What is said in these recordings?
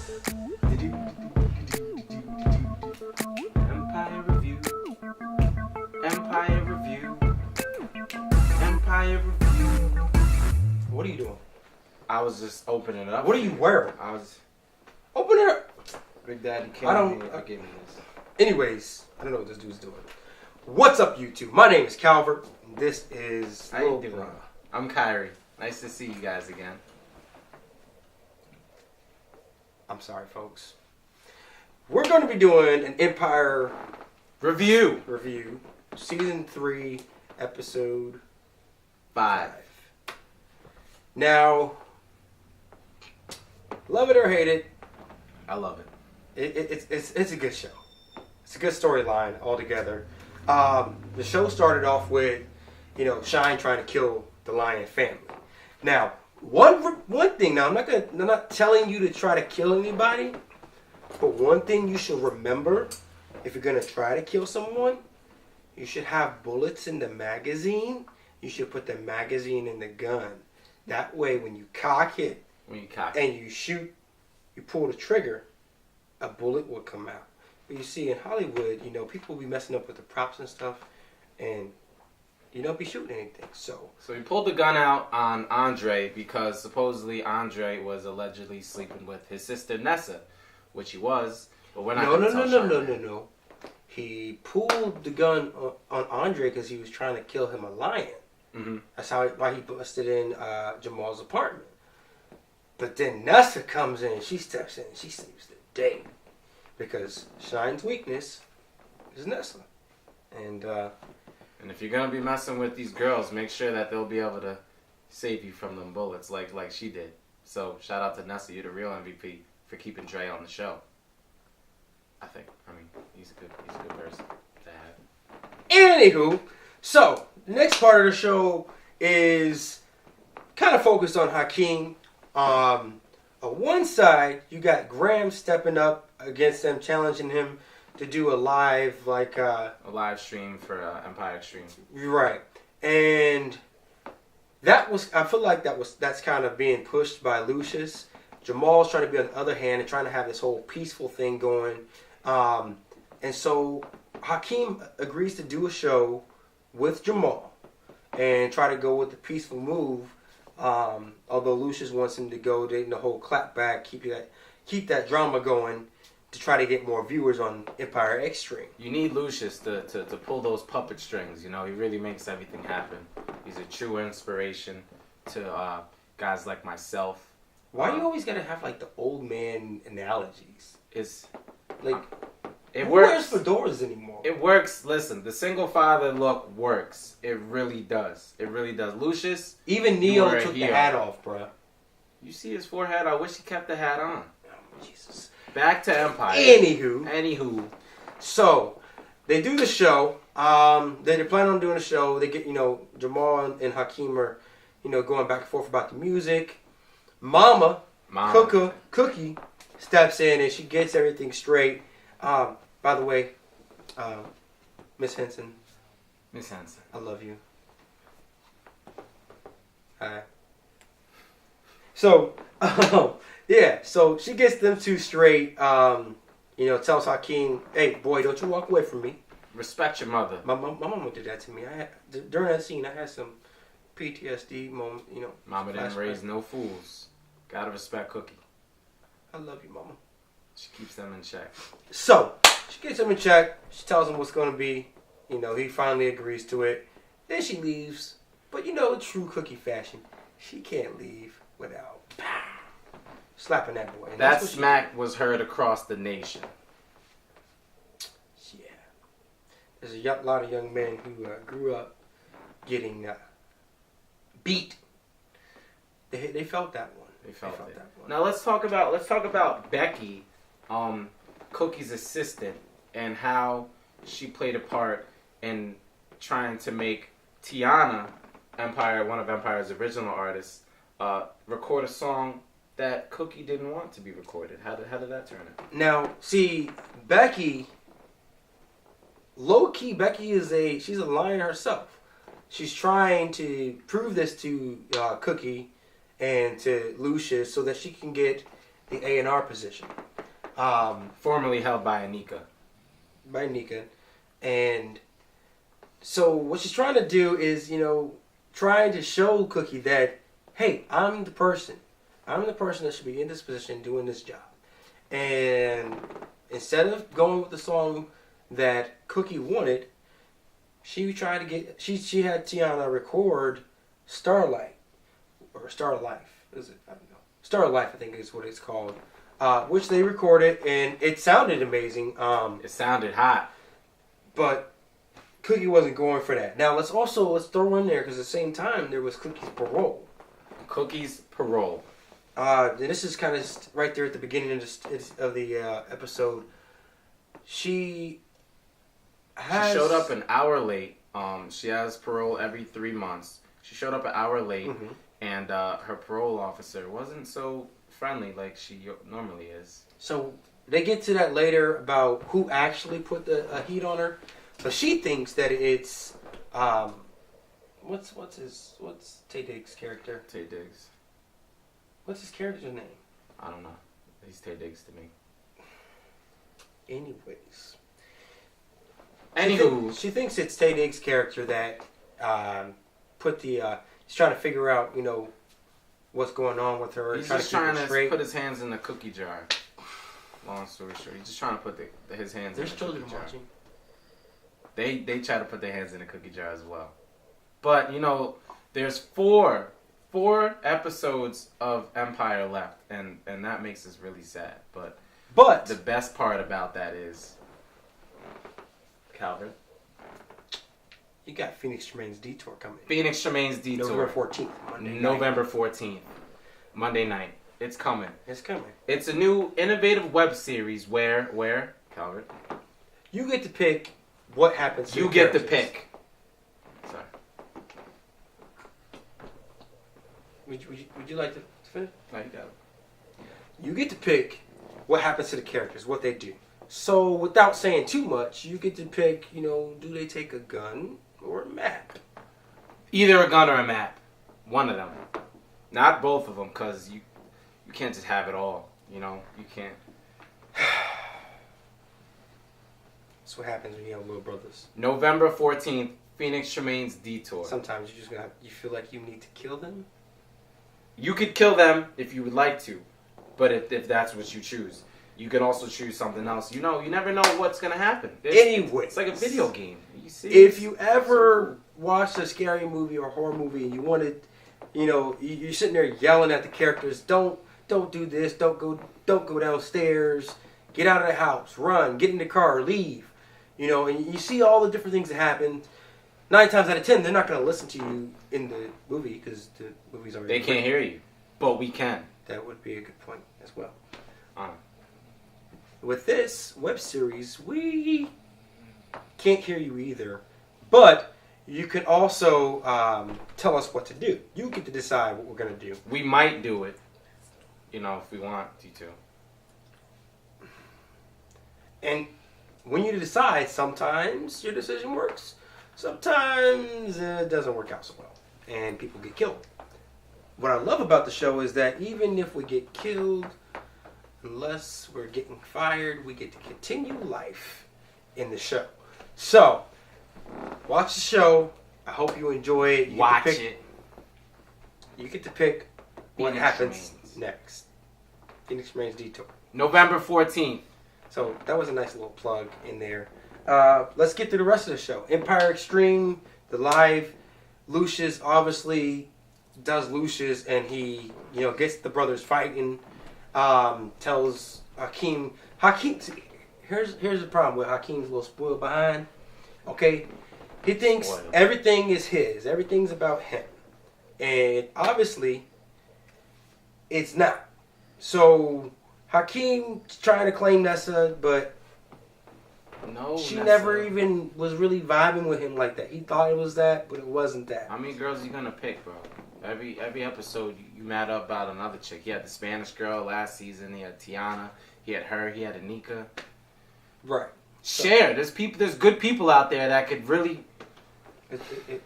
Empire Review. Empire Review. Empire Review. What are you doing? I was just opening it up. What are you wearing? I was. Open it up. Big Daddy came gave me this. Anyways, I don't know what this dude's doing. What's up, YouTube? My name is Calvert, and this is How you doing? I'm Kyrie. Nice to see you guys again. I'm sorry, folks. We're going to be doing an Empire Review. Season 3, Episode 5. Now, love it or hate it, I love it. it's a good show. It's a good storyline altogether. The show started off with, Shine trying to kill the Lion family. Now, one thing. Now, I'm not telling you to try to kill anybody, but one thing you should remember: if you're gonna try to kill someone, you should have bullets in the magazine. You should put the magazine in the gun. That way, when you cock it and you shoot, you pull the trigger, a bullet will come out. But you see, in Hollywood, people be messing up with the props and stuff, and you don't be shooting anything. So he pulled the gun out on Andre because supposedly Andre was allegedly sleeping with his sister Nessa, which he was. But we're not gonna tell Shine. No. He pulled the gun on Andre because he was trying to kill him a lion. Mm-hmm. That's why he busted in Jamal's apartment. But then Nessa comes in, she steps in, she saves the day. Because Shine's weakness is Nessa. And if you're going to be messing with these girls, make sure that they'll be able to save you from them bullets like she did. So shout out to Nessa, you're the real MVP for keeping Dre on the show. I think. I mean, he's a good person to have. Anywho, so the next part of the show is kind of focused on Hakeem. On one side, you got Graham stepping up against them, challenging him to do a live, a live stream for Empire Extreme. Right. And I feel like that's kind of being pushed by Lucius. Jamal's trying to be on the other hand and trying to have this whole peaceful thing going. And so Hakeem agrees to do a show with Jamal and try to go with the peaceful move. Although Lucius wants him to go the whole clap back, keep that drama going to try to get more viewers on Empire Extreme. You need Lucius to pull those puppet strings. He really makes everything happen. He's a true inspiration to guys like myself. Why do you always gotta have the old man analogies? It's it who works. Wears fedoras anymore? It works. Listen, the single father look works. It really does. It really does. Lucius, even Neo took the hat off, bruh. You see his forehead? I wish he kept the hat on. Oh, Jesus. Back to Empire. Anywho. So, they do the show. They're planning on doing the show. They get, Jamal and Hakeem are, going back and forth about the music. Mama. Cookie steps in and she gets everything straight. By the way, Miss Henson. I love you. Hi. So, yeah, so she gets them two straight, tells Hakeem, hey, boy, don't you walk away from me. Respect your mother. My mama did that to me. During that scene, I had some PTSD moment, Mama didn't raise no fools. Gotta respect Cookie. I love you, Mama. She keeps them in check. So, she gets him in check. She tells him what's going to be. He finally agrees to it. Then she leaves. But, true Cookie fashion, she can't leave without slapping that boy. And that smack was heard across the nation. Yeah. There's a lot of young men who grew up getting beat. They felt that one. They felt that one. Now let's talk about Becky, Cookie's assistant, and how she played a part in trying to make Tiana, one of Empire's original artists, record a song that Cookie didn't want to be recorded. How did that turn out? Now, see, Becky, low-key, she's a lion herself. She's trying to prove this to Cookie and to Lucius so that she can get the A&R position. Formerly held by Anika. By Nika. And so what she's trying to do is, trying to show Cookie that, hey, I'm the person. I'm the person that should be in this position doing this job. And instead of going with the song that Cookie wanted, she tried to get, she had Tiana record Starlight, or Star Life, is it? I don't know. Star Life, I think is what it's called, which they recorded, and it sounded amazing. It sounded hot. But Cookie wasn't going for that. Now, let's throw in there, because at the same time, there was Cookie's Parole. Cookie's Parole. And this is kind of right there at the beginning of the episode. She showed up an hour late. She has parole every 3 months. She showed up an hour late, and her parole officer wasn't so friendly like she normally is. So they get to that later about who actually put the heat on her, but she thinks that it's what's Tay Diggs' character? Tay Diggs. What's his character's name? I don't know. He's Tay Diggs to me. Anyways. Anywho. She thinks it's Tay Diggs' character that put the... he's trying to figure out, what's going on with her. He's just trying to put his hands in the cookie jar. Long story short. He's just trying to put his hands in the cookie jar. There's children watching. They try to put their hands in the cookie jar as well. But, there's four episodes of Empire left, and that makes us really sad. But the best part about that is, Calvin, you got Phoenix Tremayne's Detour coming. Phoenix Tremayne's Detour. November 14th. November 14th. Monday night. It's coming. It's coming. It's a new innovative web series where Calvin, you get to pick what happens to you the get characters. to pick. Sorry. Would you like to finish? No, you got it. You get to pick what happens to the characters, what they do. So without saying too much, you get to pick, do they take a gun or a map? Either a gun or a map. One of them. Not both of them, because you can't just have it all. You can't. That's what happens when you have little brothers. November 14th, Phoenix Tremayne's Detour. Sometimes you feel like you need to kill them. You could kill them if you would like to, but if that's what you choose. You can also choose something else. You never know what's going to happen. Anyway. It's like a video game. You see? If you ever watched a scary movie or horror movie and you wanted, you're sitting there yelling at the characters, don't do this, don't go downstairs, get out of the house, run, get in the car, leave. And you see all the different things that happen. 9 times out of 10, they're not going to listen to you in the movie because the movie's already... They can't hear you, but we can. That would be a good point as well. With this web series, we can't hear you either, but you can also tell us what to do. You get to decide what we're going to do. We might do it, if we want you to. And when you decide, sometimes your decision works. Sometimes it doesn't work out so well, and people get killed. What I love about the show is that even if we get killed, unless we're getting fired, we get to continue life in the show. So, watch the show. I hope you enjoy it. Watch it. You get to pick what Phoenix happens Tremayne's. next. Phoenix Tremayne's Detour. November 14th. So, that was a nice little plug in there. Let's get through the rest of the show. Empire Extreme, the live. Lucius obviously does Lucius, and he, gets the brothers fighting. Tells Hakeem. Here's the problem with Hakeem's little spoiled behind. Okay, he thinks everything is his. Everything's about him, and obviously, it's not. So Hakeem's trying to claim Nessa, but she never even was really vibing with him like that. He thought it was that, but it wasn't that. How many girls you gonna pick, bro? Every episode, you mad up about another chick. He had the Spanish girl last season. He had Tiana. He had her. He had Anika. Right. Share. There's good people out there that could really. It's okay.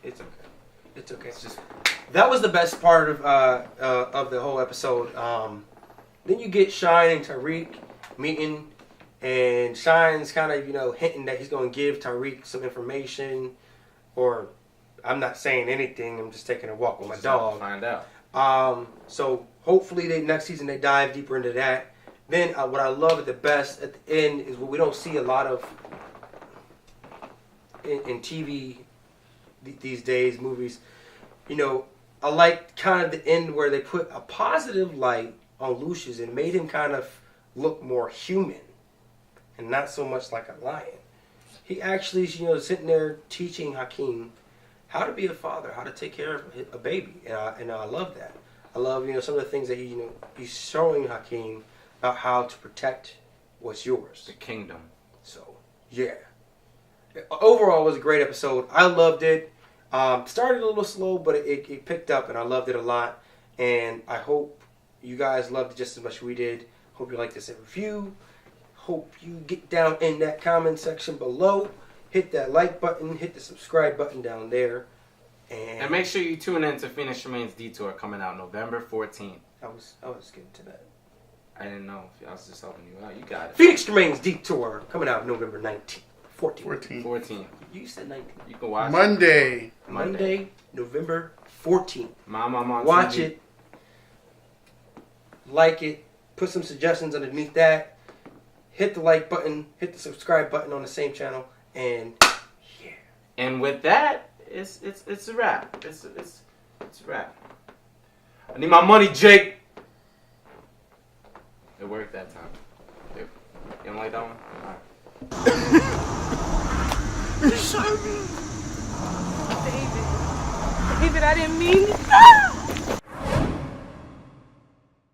It's okay. It's just that was the best part of the whole episode. Then you get Shine and Tariq meeting, and Shine's kind of, hinting that he's going to give Tariq some information, or I'm not saying anything, I'm just taking a walk with my dog. Find out. So hopefully next season they dive deeper into that. Then what I love at the best at the end is what we don't see a lot of in TV these days, movies. I like kind of the end where they put a positive light on Lucius and made him kind of look more human and not so much like a lion. He actually is, sitting there teaching Hakeem how to be a father, how to take care of a baby, and I love that. I love, some of the things that he's showing Hakeem about how to protect what's yours. The kingdom. So, yeah. Overall, it was a great episode. I loved it. Started a little slow, but it picked up, and I loved it a lot. And I hope you guys loved it just as much as we did. Hope you liked this review. Hope you get down in that comment section below. Hit that like button. Hit the subscribe button down there. And make sure you tune in to Phoenix Tremayne's Detour coming out November 14th. I was getting to that. I didn't know. I was just helping you out. You got it. Phoenix Tremayne's Detour coming out November 19th. 14th. You said 19th. You can watch Monday, November 14th. Mama on Watch TV. it. Like it. Put some suggestions underneath that. Hit the like button. Hit the subscribe button on the same channel. And yeah. And with that, it's a wrap. It's a wrap. I need my money, Jake. It worked that time. You don't like that one? All right. David, I didn't mean.